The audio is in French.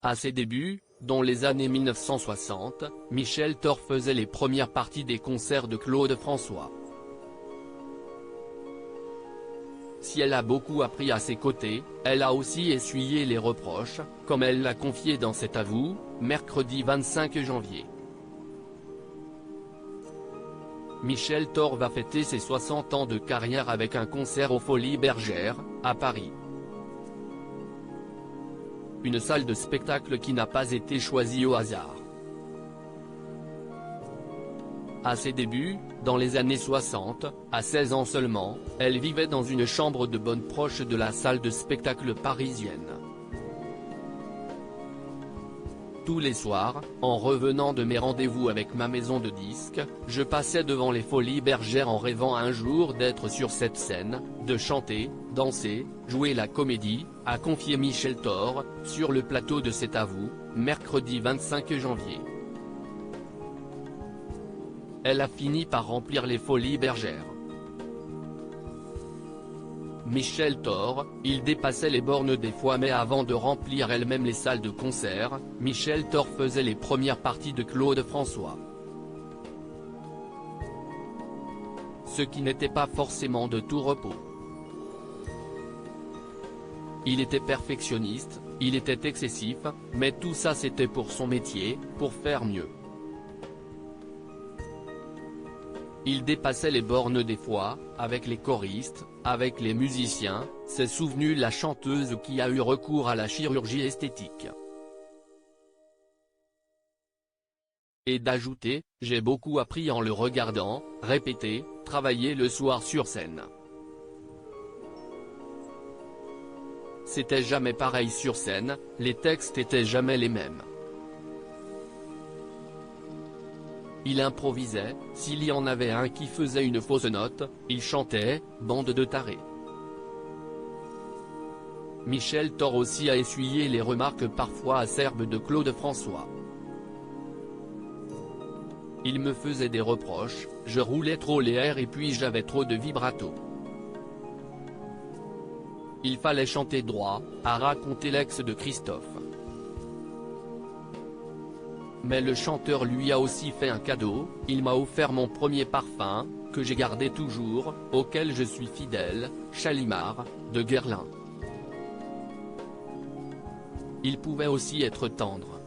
À ses débuts, dans les années 1960, Michel Thor faisait les premières parties des concerts de Claude François. Si elle a beaucoup appris à ses côtés, elle a aussi essuyé les reproches, comme elle l'a confié dans cet avou, mercredi 25 janvier. Michel Thor va fêter ses 60 ans de carrière avec un concert aux Folies Bergère, à Paris. Une salle de spectacle qui n'a pas été choisie au hasard. À ses débuts, dans les années 60, à 16 ans seulement, elle vivait dans une chambre de bonne proche de la salle de spectacle parisienne. Tous les soirs, en revenant de mes rendez-vous avec ma maison de disques, je passais devant les Folies Bergère en rêvant un jour d'être sur cette scène, de chanter, danser, jouer la comédie, a confié Michel Thor, sur le plateau de cet avou, mercredi 25 janvier. Elle a fini par remplir les Folies Bergère. Michel Thor, il dépassait les bornes des fois, mais avant de remplir elle-même les salles de concert, Michel Thor faisait les premières parties de Claude François. Ce qui n'était pas forcément de tout repos. Il était perfectionniste, il était excessif, mais tout ça c'était pour son métier, pour faire mieux. Il dépassait les bornes des fois, avec les choristes, avec les musiciens, s'est souvenue la chanteuse qui a eu recours à la chirurgie esthétique. Et d'ajouter, j'ai beaucoup appris en le regardant, répéter, travailler le soir sur scène. C'était jamais pareil sur scène, les textes étaient jamais les mêmes. Il improvisait, s'il y en avait un qui faisait une fausse note, il chantait, bande de tarés. Michel Thor aussi a essuyé les remarques parfois acerbes de Claude François. Il me faisait des reproches, je roulais trop les airs et puis j'avais trop de vibrato. Il fallait chanter droit, a raconté l'ex de Christophe. Mais le chanteur lui a aussi fait un cadeau, il m'a offert mon premier parfum, que j'ai gardé toujours, auquel je suis fidèle, Chalimard, de Guerlain. Il pouvait aussi être tendre.